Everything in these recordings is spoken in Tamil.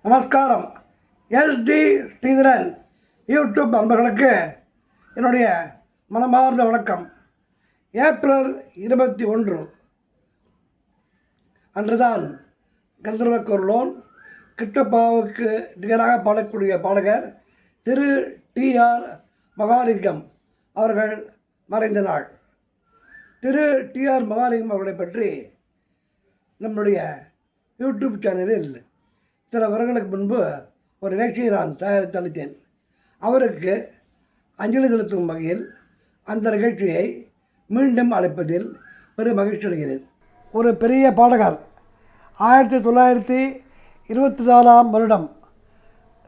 நமஸ்காரம். எஸ்டி ஸ்ரீதரன் யூடியூப் நண்பர்களுக்கு என்னுடைய மனமார்ந்த வணக்கம். ஏப்ரல் 21 அன்றுதான் கந்தர்வ குரலோன் கிட்டப்பாவுக்கு நிகராக பாடக்கூடிய பாடகர் திரு டி.ஆர். மகாலிங்கம் அவர்கள் மறைந்த நாள். திரு டி.ஆர். மகாலிங்கம் அவர்களை பற்றி நம்முடைய யூடியூப் சேனலில் சில வருடங்களுக்கு முன்பு ஒரு நிகழ்ச்சியை நான் தயாரித்தளித்தேன். அவருக்கு அஞ்சலி செலுத்தும் வகையில் அந்த நிகழ்ச்சியை மீண்டும் அழைப்பதில் பெரும் மகிழ்ச்சி அடைகிறேன். ஒரு பெரிய பாடகர் 1924ஆம் வருடம்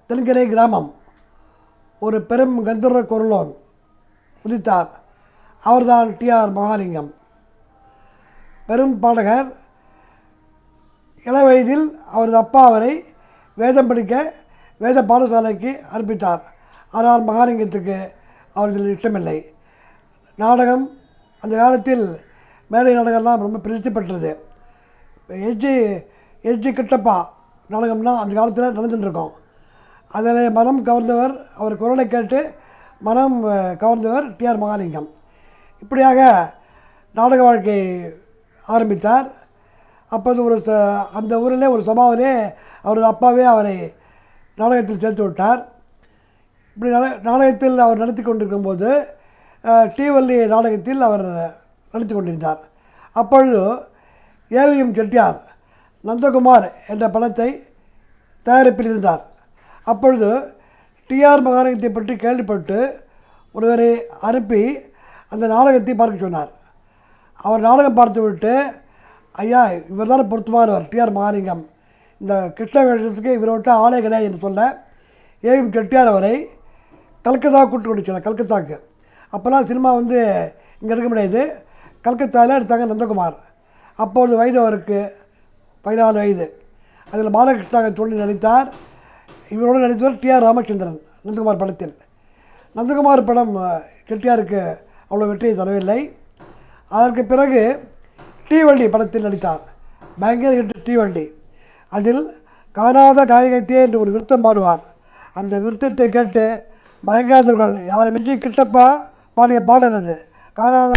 தென்கரை கிராமம் ஒரு பெரும் கந்தர்வ குரலோன் உதித்தார். அவர்தான் டி.ஆர். மகாலிங்கம். பெரும் பாடகர். இளவயதில் அவரது அப்பா அவரை வேதம் படிக்க வேத பாடசாலைக்கு அனுப்பித்தார். ஆனால் மகாலிங்கத்துக்கு அவரது இஷ்டமில்லை. நாடகம் அந்த காலத்தில் மேடை நாடகம்லாம் ரொம்ப பிரசித்தி பெற்றது. எஜ்ஜி கிட்டப்பா நாடகம்லாம் அந்த காலத்தில் நடந்துட்டுருக்கோம். அதில் மனம் கவர்ந்தவர், அவர் குரலை கேட்டு மனம் கவர்ந்தவர் டி.ஆர். மகாலிங்கம். இப்படியாக நாடக வாழ்க்கை ஆரம்பித்தார். அப்போது அந்த ஊரிலே ஒரு சபாவிலே அவரது அப்பாவே அவரை நாடகத்தில் சேர்த்து விட்டார். இப்படி நாடகத்தில் அவர் நடத்தி கொண்டிருக்கும்போது ஸ்ரீவல்லி நாடகத்தில் அவர் நடத்தி கொண்டிருந்தார். அப்பொழுது ஏவிஎம் செட்டியார் நந்தகுமார் என்ற படத்தை தயாரிப்பில் இருந்தார். அப்பொழுது டி.ஆர். மகாலிங்கத்தை பற்றி கேள்விப்பட்டு ஒருவரை அனுப்பி அந்த நாடகத்தை பார்க்க சொன்னார். அவர் நாடகம் பார்த்துவிட்டு, ஐயா, இவர் தான் பொருத்தமானவர் டி.ஆர். மகாலிங்கம், இந்த கிருஷ்ண வேஷத்துக்கு இவரை விட்டு ஆளே கிடையாது என்று சொல்ல ஏவிஎம் செட்டியார் அவரை கல்கத்தா கூப்பிட்டு கொண்டு சொன்னார். கல்கத்தாவுக்கு அப்போல்லாம் சினிமா இங்கே எடுக்க முடியாது. கல்கத்தாவில் எடுத்தாங்க நந்தகுமார். அப்பொழுது வயது அவருக்கு 14 வயது. அதில் பாலகிருஷ்ணாவை சொல்லி நடித்தார். இவரோடு நடித்தவர் டி.ஆர். ராமச்சந்திரன் நந்தகுமார் படத்தில். நந்தகுமார் படம் செட்டியாருக்கு அவ்வளோ வெற்றியை தரவில்லை. அதற்கு பிறகு ஸ்ரீவள்ளி படத்தில் நடித்தார். பயங்கர ஹிட் ஸ்ரீவள்ளி. அதில் காணாத காயகத்தே என்று ஒரு விருத்தம் பாடுவார். அந்த விருத்தத்தை கேட்டு பயங்கரர்கள் அவரை மிஞ்சி கிட்டப்பா பாடிய பாடல் அது. காணாத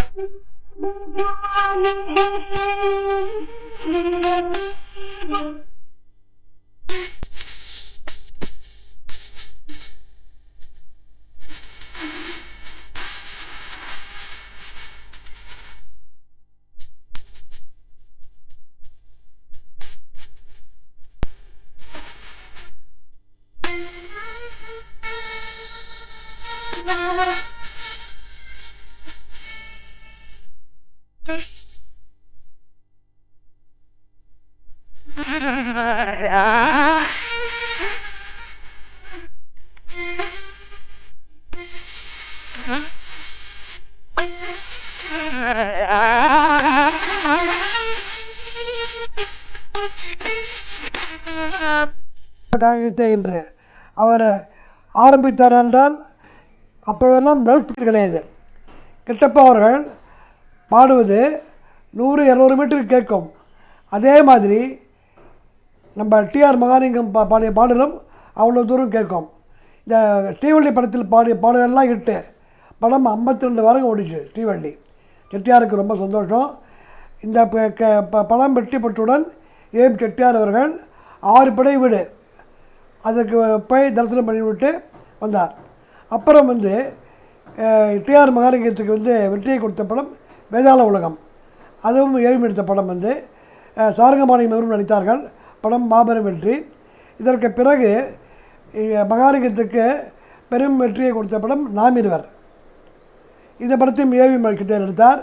காயகத்தே என்று அவர் ஆரம்பித்தார் என்றால் அப்போதெல்லாம் லவுட் ஸ்பீக்கர் கிடையாது. கிட்டப்பா அவர்கள் பாடுவது 100-200 மீட்டருக்கு கேட்கும். அதே மாதிரி நம்ம டி.ஆர். மகாலிங்கம் பாடிய பாடலும் அவ்வளோ தூரம் கேட்கும். இந்த ஸ்ரீவள்ளி படத்தில் பாடிய பாடலெல்லாம் இட்டு படம் 52 வாரம் ஓடிச்சு ஸ்ரீவள்ளி. செட்டியாருக்கு ரொம்ப சந்தோஷம். இந்த படம் வெற்றி பெற்றவுடன் ஏம் செட்டியார் அவர்கள் 6 படை வீடு அதுக்கு போய் தரிசனம் பண்ணிவிட்டு வந்தார். அப்புறம் டி.ஆர். மகாலிங்கத்துக்கு வெற்றியை கொடுத்த படம் வேதாள உலகம். அதுவும் ஏவிஎம் எடுத்த படம் சாரங்கமாணியம் அவரும் நடித்தார்கள். படம் மாபெரும் வெற்றி. இதற்கு பிறகு மகாலிங்கத்துக்கு பெரும் வெற்றியை கொடுத்த படம் நாமிருவர். இந்த படத்தையும் ஏவிஎம் கிட்டே எடுத்தார்.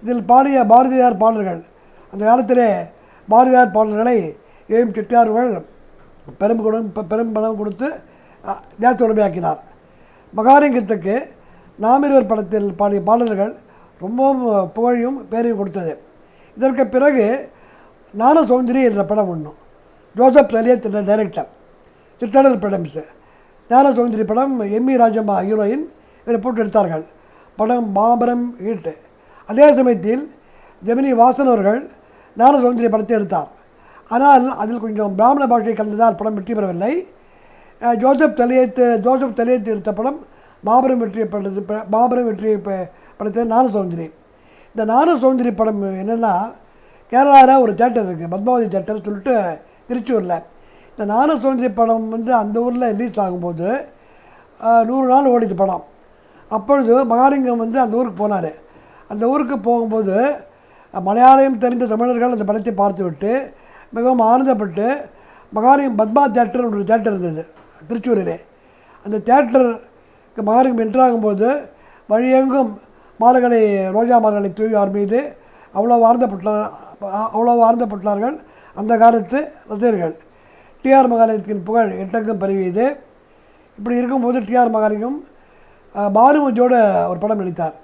இதில் பாடிய பாரதியார் பாடல்கள், அந்த காலத்திலே பாரதியார் பாடல்களை ஏவிஎம் செட்டியார்கள் பெரும் பணம் கொடுத்து தேச உடமையாக்கினார். மகாலிங்கத்துக்கு நாமிருவர் படத்தில் பாடிய பாடல்கள் ரொம்பவும் புகழையும் பேரையும் கொடுத்தது. இதற்கு பிறகு ஞான சௌந்தரி என்ற படம் ஒன்றும் ஜோசப் சலியத் என்ற டைரக்டர் சிற்றடல் படம்ஸ். ஞான சௌந்தரி படம் எம்.இ. ராஜம்மா ஹீரோயின் இவரை போட்டு எடுத்தார்கள். படம் மாபெரும் ஹிட். அதே சமயத்தில் ஜெமினி வாசன் அவர்கள் ஞான சௌந்தரி படத்தை எடுத்தார். ஆனால் அதில் கொஞ்சம் பிராமண பாஷை கலந்ததால் படம் வெற்றி பெறவில்லை. ஜோசப் தலையெழுத்து எடுத்த படம் மாபெரும் வெற்றியை படத்தை ஞான சௌந்தரி. இந்த ஞான சௌந்தரி படம் என்னென்னா, கேரளாவில் ஒரு தேட்டர் இருக்குது, பத்மாவதி தேட்டர் சொல்லிட்டு திருச்சூரில். இந்த ஞான சௌந்தரி படம் வந்து அந்த ஊரில் ரிலீஸ் ஆகும்போது 100 நாள் ஓடிது படம். அப்பொழுது மகாலிங்கம் வந்து அந்த ஊருக்கு போனார். அந்த ஊருக்கு போகும்போது மலையாளம் தெரிந்த தமிழர்கள் அந்த படத்தை பார்த்துவிட்டு மிகவும் ஆனந்தப்பட்டு மகாலிங்கம் பத்மா தேட்டர் ஒரு தேட்டர் இருந்தது திருச்சூரிலே. அந்த தேட்டருக்கு மகாலிங்கம் என்ட்ராகும்போது வழியெங்கும் மாலைகளை, ரோஜா மாலைகளை தூவியார் மீது அவ்வளோ ஆர்ந்தப்பட்டார்கள் அந்த காலத்து ரசிகர்கள். டிஆர் மகாலிங்கத்தின் புகழ் எட்டெங்கும் பரவியது. இப்படி இருக்கும்போது டிஆர் மகாலிங்கம் பானுமதியோட ஒரு படம் நடித்தார்.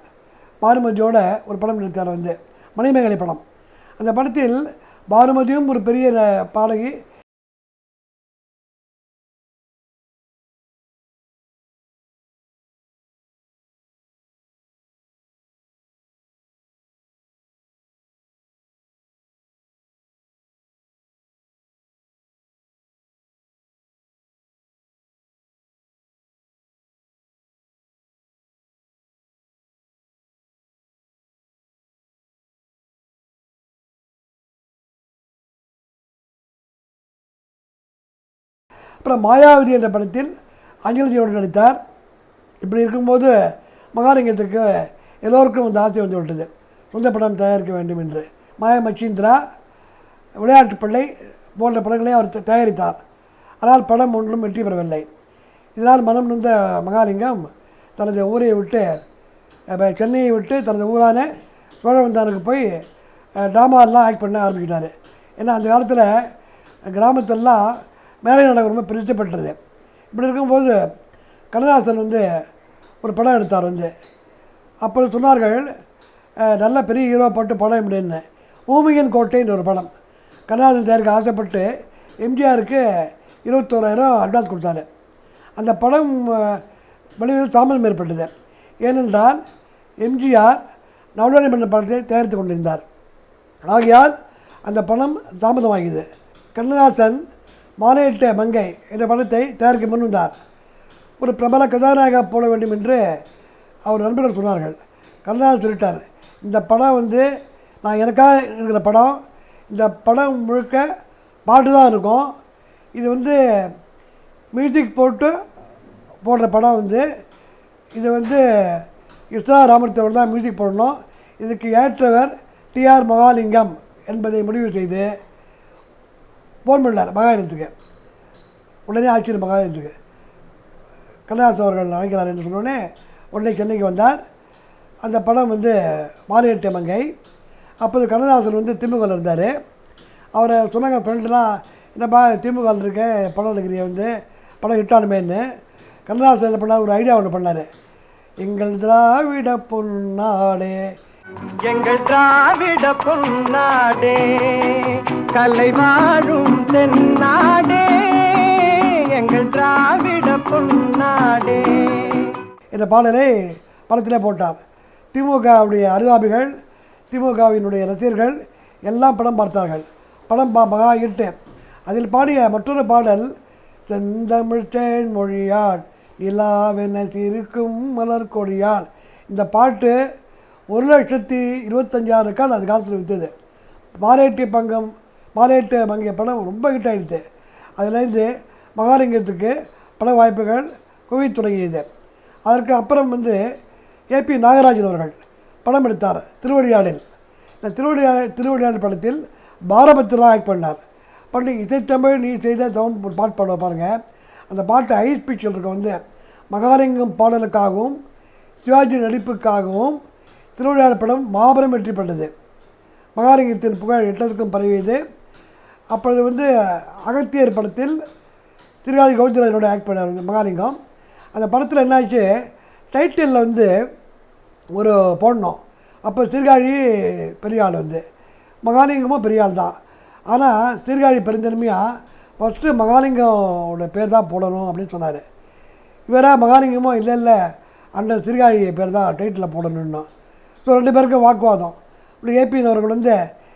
வந்து மணிமேகலை படம். அந்த படத்தில் பானுமதியும் ஒரு பெரிய பாடகி, அப்புறம் மாயாவதி என்ற படத்தில் அஞ்சலியோடு நடித்தார். இப்படி இருக்கும்போது மகாலிங்கத்துக்கு எல்லோருக்கும் அந்த ஆசை வந்து விட்டது, சொந்த படம் தயாரிக்க வேண்டும் என்று. மாயா மச்சீந்திரா, விளையாட்டு பிள்ளை போன்ற படங்களை அவர் தயாரித்தார். ஆனால் படம் ஒன்றும் வெற்றி பெறவில்லை. இதனால் மனம் நொந்த மகாலிங்கம் தனது ஊரை விட்டு, சென்னையை விட்டு தனது ஊரான சோழவந்தானுக்கு போய் ட்ராமாலாம் ஆக்ட் பண்ண ஆரம்பிக்கிட்டார். ஏன்னா அந்த காலத்தில் கிராமத்திலலாம் மேலை நாடகம் ரொம்ப பிரசித்தப்பட்டது. இப்படி இருக்கும்போது கண்ணதாசன் வந்து ஒரு படம் எடுத்தார். அப்போ சொன்னார்கள், நல்ல பெரிய ஹீரோ போட்டு படம் எப்படின்னு. ஊமையன் கோட்டைன்னு ஒரு படம் கண்ணதாசன் தயாரிக்க ஆசைப்பட்டு எம்ஜிஆருக்கு 21,000 அட்வான்ஸ் கொடுத்தாரு. அந்த படம் வெளியில் தாமதம் ஏற்பட்டது. ஏனென்றால் எம்ஜிஆர் நவலானி மன்னன் படத்தை தயாரித்து கொண்டிருந்தார். ஆகையால் அந்த பணம் தாமதமாகியது. கண்ணதாசன் மாலையிட்ட மங்கை என்ற படத்தை தயாரிக்க முன் வந்தார். ஒரு பிரபல கதாநாயகா போட வேண்டும் என்று அவர் நண்பர்கள் சொன்னார்கள். கண்ணதாசன் சொல்லிட்டார், இந்த படம் வந்து நான் எனக்காக இருக்கிற படம், இந்த படம் முழுக்க பாட்டு தான் இருக்கும், இது வந்து மியூசிக் போடுற படம் இது இஸ்ரா ராமத்தவர் தான் மியூசிக் போடணும், இதுக்கு ஏற்றவர் டிஆர் மகாலிங்கம் என்பதை முடிவு செய்து ஃபோன் பண்ணார் மகாலிங்கத்துக்கு. உடனே ஆட்சியர் மகாலிங்கத்துக்கு கண்ணதாசன் அவர்கள் அழைக்கிறார் என்று சொன்னோடனே உடனே சென்னைக்கு வந்தார். அந்த படம் மாலையிட்ட மங்கை. அப்போது கண்ணதாசன் திமுகவில் இருந்தார். அவரை சொன்னாங்க ஃப்ரெண்ட்லாம், என்னப்பா திமுகவில் இருக்க படம் எடுக்கிறிய படம் ஹிட்டானுமேன்னு. கண்ணதாசன் என்ன பண்ணார், ஒரு ஐடியா ஒன்று பண்ணார். எங்கள் திராவிட பொன்னாடே, எங்கள் திராவிட பொன்னாடே, கலை வாழும் தென்னாடே, எங்கள் திராவிட பொன்னாடே என்ற பாடலை படத்திலே போட்டார். திமுகவுடைய அனுதாபிகள், திமுகவினுடைய ரசிகர்கள் எல்லாம் படம் பார்த்தார்கள். படம் மகா ஹிட்டு. அதில் பாடிய மற்றொரு பாடல், செந்தமிழ் தேன் மொழியாள் நிலாவென சிரிக்கும் மலர் கொடியாள். இந்த பாட்டு 1,25,000 ரெக்கார்டு அது காலத்தில் விற்றது. மாலையிட்ட மங்கிய படம் ரொம்ப ஹிட் ஆகிடுச்சு. அதுலேருந்து மகாலிங்கத்துக்கு பட வாய்ப்புகள் குவிய தொடங்கியது. அதற்கு அப்புறம் ஏபி நாகராஜன் அவர்கள் படம் எடுத்தார் திருவடியாடில். இந்த திருவடியாடல் படத்தில் பாரபத்திரா ஆக்ட் பண்ணார். பண்ணி இசைத்தமிழ் நீ செய்த சவுண்ட் ஒரு பாட்டு பாடுவ பாருங்கள். அந்த பாட்டு ஹை ஸ்பீச்சில் இருக்க மகாலிங்கம் பாடலுக்காகவும் சிவாஜி நடிப்புக்காகவும் திருவிளையாடல் படம் மாபெரும் வெற்றி பெற்றது. மகாலிங்கத்தின் புகழ் எட்டத்துக்கும் பரவியது. அப்பொழுது அகத்தியர் படத்தில் திருகாழி கௌதலனோட ஆக்ட் பண்ணார் மகாலிங்கம். அந்த படத்தில் என்னாச்சு, டைட்டிலில் ஒரு போடணும். அப்போ சீர்காழி பெரிய ஆள் மகாலிங்கமும் பெரிய ஆள் தான். ஆனால் சீர்காழி பெருந்தன்மையாக ஃபஸ்ட்டு மகாலிங்கோட பேர் தான் போடணும் அப்படின்னு சொன்னார். இவராக மகாலிங்கமும் இல்லை அந்த சீர்காழி பேர் தான் டைட்டிலில் போடணுன்னா. ஸோ 2 பேருக்கும் வாக்குவாதம். இப்படி ஏபி அவர்கள்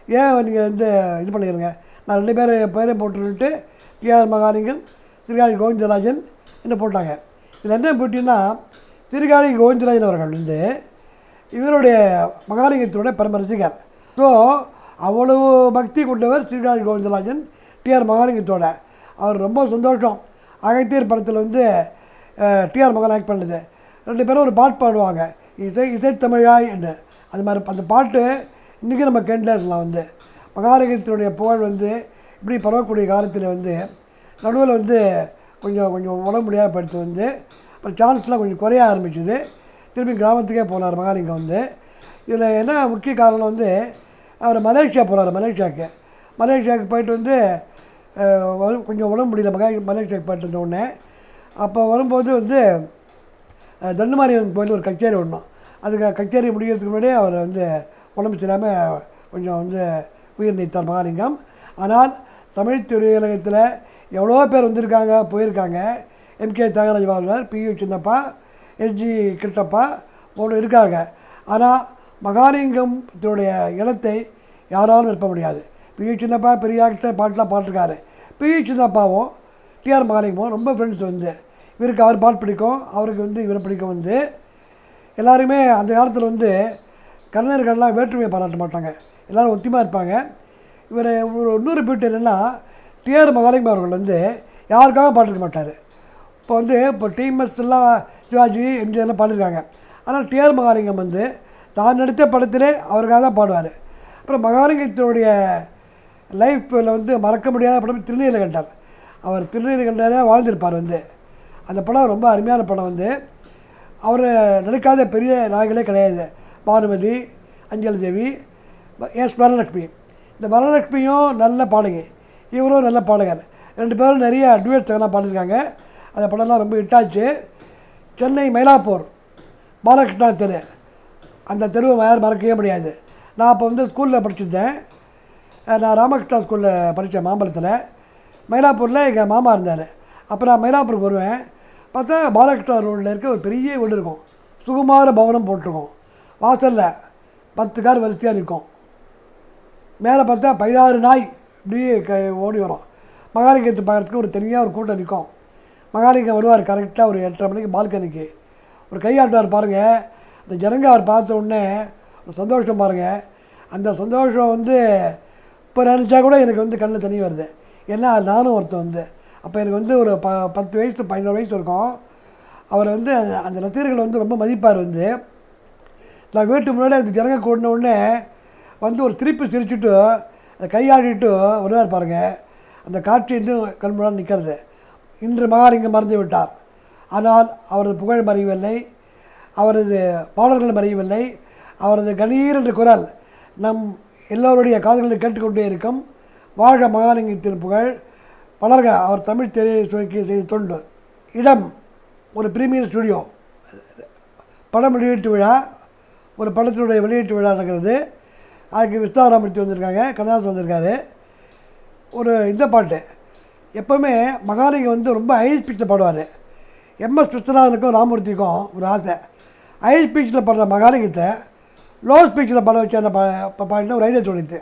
ஏன் நீங்கள் வந்து இது பண்ணிடுங்க, நான் 2 பேர் பேரையும் போட்டுவிட்டு டிஆர் மகாலிங்கம், சீர்காழி கோவிந்தராஜன் என்ன போட்டாங்க. இதில் என்ன போட்டின்னா, சீர்காழி கோவிந்தராஜன் அவர்கள் வந்து இவருடைய மகாலிங்கத்தினுடைய பரம ரசிகர். ஸோ அவ்வளவு பக்தி கொண்டவர் சீர்காழி கோவிந்தராஜன் டிஆர் மகாலிங்கத்தோட. அவர் ரொம்ப சந்தோஷம். அகத்தியர் படத்தில் வந்து டிஆர் மகன் ஆக்ட் பண்ணது. 2 பேரும் ஒரு பாட்டு பாடுவாங்க, இசைத்தமிழாய் என்று. அது மாதிரி அந்த பாட்டு இன்றைக்கி நம்ம கேட்டுல இருக்கலாம். வந்து மகாலிங்கத்தினுடைய புகழ் வந்து இப்படி பரவக்கூடிய காலத்தில் வந்து நடுவில் வந்து கொஞ்சம் உடம்பு முடியாத படுத்து வந்து அப்புறம் சான்ஸ்லாம் கொஞ்சம் குறைய ஆரம்பிச்சுது. திரும்பி கிராமத்துக்கே போனார் மகாலிங்கம் வந்து. இதில் என்ன முக்கிய காரணம் வந்து, அவர் மலேசியா போகிறார். மலேசியாவுக்கு போயிட்டு வந்து கொஞ்சம் உடம்பு முடியல. மலேசியாவுக்கு போயிட்டு இருந்தோடனே அப்போ வரும்போது வந்து தண்டுமாரியம்மன் கோயில் ஒரு கச்சேரி விடணும். அதுக்கு கச்சேரி முடிகிறதுக்கு முன்னாடியே அவர் வந்து உடம்பு சரியாமல் கொஞ்சம் வந்து உயிர் நீத்தார் மகாலிங்கம். ஆனால் தமிழ் திரையுலகத்தில் எவ்வளோ பேர் வந்திருக்காங்க, போயிருக்காங்க. MK Thyagaraja Bharathiyar, PU Chinnappa, SG Krishnappa போன்று இருக்காங்க. ஆனால் மகாலிங்கத்தினுடைய இடத்தை யாராலும் நிற்ப முடியாது. பியு சின்னப்பா பெரிய ஆக்டர், பாட்டெலாம் பாட்டிருக்காரு. பியு சின்னப்பாவும் டிஆர் மகாலிங்கமும் ரொம்ப ஃப்ரெண்ட்ஸ். வந்து இவருக்கு அவர் பாட்டு பிடிக்கும், அவருக்கு வந்து இவரை பிடிக்கும். வந்து எல்லாருமே அந்த காலத்தில் வந்து கலைஞர்கள்லாம் வேற்றுமையை பாராட்ட மாட்டாங்க, எல்லோரும் ஒத்தியமாக இருப்பாங்க. இவர் ஒரு இன்னொரு பீட்டு என்னென்னா, டிஆர் மகாலிங்கம் அவர்கள் வந்து யாருக்காக பாட்டுக்க மாட்டார். இப்போ டிஎம்எஸ் எல்லாம் சிவாஜி எம்ஜிஆர்லாம் பாடிருக்காங்க. ஆனால் டிஆர் மகாலிங்கம் வந்து தான் நடித்த படத்திலே அவருக்காக தான் பாடுவார். அப்புறம் மகாலிங்கத்தினுடைய லைஃப்பில் வந்து மறக்க முடியாத படம் திருநீலகண்டர். அவர் திருநீலகண்டரே வாழ்ந்திருப்பார். வந்து அந்த படம் ரொம்ப அருமையான படம். வந்து அவர் நடிக்காத பெரிய நாயகளே கிடையாது. பானுமதி, அஞ்சலி தேவி, எஸ் வரலட்சுமி. இந்த வரலட்சுமியும் நல்ல பாடகி, இவரும் நல்ல பாடகர். 2 பேரும் நிறைய டுவேட்ஸ்லாம் பாடியிருக்காங்க. அந்த படம்லாம் ரொம்ப ஹிட்டாச்சு. சென்னை மயிலாப்பூர் பாலகிருஷ்ணா தெரு, அந்த தெருவை யாரும் மறக்கவே முடியாது. நான் அப்போ வந்து ஸ்கூலில் படிச்சிருந்தேன். நான் ராமகிருஷ்ணா ஸ்கூலில் படித்தேன் மாம்பலத்தில். மயிலாப்பூரில் எங்கள் மாமா இருந்தார். அப்போ நான் மயிலாப்பூருக்கு வருவேன். பார்த்தா பாலகிருஷ்ணா ரோடில் இருக்க ஒரு பெரிய வீடு இருக்கும், சுகுமார பவனம் போட்டிருக்கோம். வாசலில் 10 கார் வரிசையாக நிற்கும். மேலே பார்த்தா 16 நாய் இப்படியே ஓடி வரும். மகாலிங்கத்தை பார்க்குறதுக்கு ஒரு தனியாக ஒரு கூட்டம் நிற்கும். மகாலிங்கம் வருவார் கரெக்டாக ஒரு 8:30 மணிக்கு பால்கனிக்கு. ஒரு கையாட்டுவார் பாருங்கள். அந்த ஜனங்க அவர் பார்த்த உடனே ஒரு சந்தோஷம் பாருங்கள். அந்த சந்தோஷம் வந்து இப்போ நினச்சா கூட எனக்கு வந்து கண்ணில் தண்ணி வருது. ஏன்னா நானும் ஒருத்தன் வந்து அப்போ எனக்கு வந்து ஒரு 10 வயசு 11 வயசு இருக்கும். அவர் வந்து அந்த ரசிகர்களை வந்து ரொம்ப மதிப்பார். வந்து நான் வீட்டுக்கு முன்னாடி அந்த ஜனங்க கூடின உடனே வந்து ஒரு திருப்பி சிரிச்சுட்டு அதை கையாடிட்டு வருவார் பாருங்கள். அந்த காட்சி இன்னும் கண் முன்னாடி நிற்கிறது. இன்று மகாலிங்கம் மறந்து விட்டார். ஆனால் அவரது புகழ் மறையவில்லை, அவரது பாடல்கள் மறையவில்லை. அவரது கணீர் என்ற குரல் நம் எல்லோருடைய காதுகளில் கேட்டுக்கொண்டே இருக்கும். வாழ்க மகாலிங்கத்தின் புகழ் பலர்க. அவர் தமிழ் திரைத்துறைக்கு செய்த தொண்டு. இடம் ஒரு பிரீமியர் ஸ்டுடியோ. படம் வெளியீட்டு விழா, ஒரு படத்தினுடைய வெளியீட்டு விழா நடக்கிறது. அதுக்கு விஸ்தாராமூர்த்தி வந்திருக்காங்க, கண்ணதாசன் வந்திருக்காரு. ஒரு இந்த பாட்டு எப்போவுமே மகாலிங்கம் வந்து ரொம்ப ஹை ஸ்பீச்சில் பாடுவார். எம்எஸ் விஸ்வநாதனுக்கும் ராமூர்த்திக்கும் ஒரு ஆசை, ஹை ஸ்பீச்சில் பாடுற மகாலிங்கத்தை லோ ஸ்பீச்சில் பாட வச்சு அந்த பாட்டுன்னு ஒரு ஐடியா தோணித்து.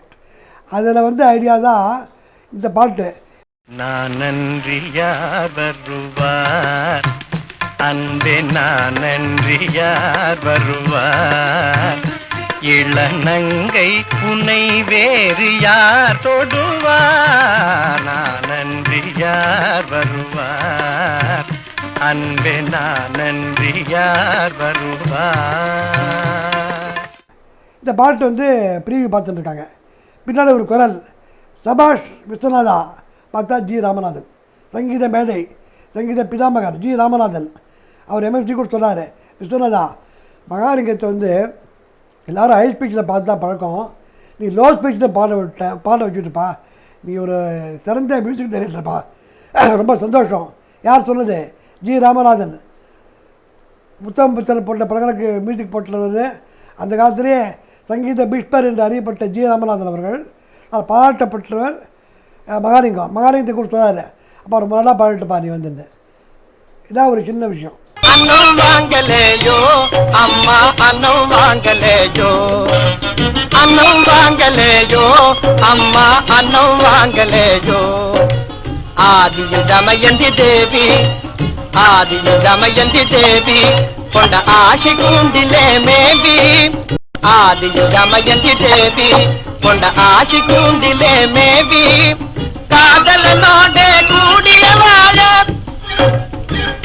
அதில் வந்து ஐடியா தான் இந்த பாட்டு. நான் நன்றி யார் வருவார், அன்பே நான் நன்றி யார் வருவார், இளநங்கை உன்னை வேறு யார் தொடுவார், நான் நன்றி யார் வருவார், அன்பே நான் நன்றி யார் வருவார். இந்த பாட்டு வந்து ப்ரீவியூ பார்த்துட்டுருக்காங்க. பின்னாடி ஒரு குரல், சபாஷ் விஸ்வநாதா. பார்த்தா ஜி ராமநாதன், சங்கீத மேதை, சங்கீத பிதாமகர் ஜி ராமநாதன். அவர் எம்எஸ்டி கூட சொன்னார், விஸ்வநாதா மகாலிங்கத்தை வந்து எல்லோரும் ஹை ஸ்பீச்சில் பார்த்து தான் பழக்கம், நீ லோ ஸ்பீச்சில் பாட வச்சுட்டுப்பா, நீ ஒரு சிறந்த மியூசிக் டைரக்டர்ப்பா. ரொம்ப சந்தோஷம். யார் சொன்னது? ஜி ராமநாதன். புத்தம் புத்தல் போட்ட படங்களுக்கு மியூசிக் போட்டுள்ளது. அந்த காலத்திலே சங்கீத பீஷ்மர் என்று அறியப்பட்ட ஜி ராமநாதன் அவர்கள் பாராட்டப்பட்டவர். மகாலிங்கத்தை கூட சொன்னார். அப்போ ரொம்ப நல்லா பாடிட்டுப்பா நீ வந்துருந்து. இதான் ஒரு சின்ன விஷயம். அன்னம் வாங்கலேயோ அம்மா அன்னம் வாங்கலேயோ அன்னம் வாங்கலேயோ அம்மா அன்னம் வாங்கலேயோ ஆதியில் தமயந்தி தேவி ஆதியில் தமயந்தி தேவி கொண்ட ஆசை கூண்டிலே மேவி ஆதியில் தமயந்தி தேவி கொண்ட ஆசை கூண்டிலே மேவி காதலனோடே கூடிய வாழ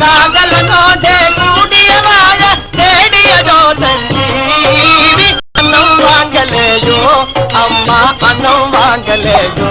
காதலனோடே கூடிய வாழ தேடியதோ சஞ்சீவி அன்னம் வாங்கலேயோ அம்மா அன்னம் வாங்கலேயோ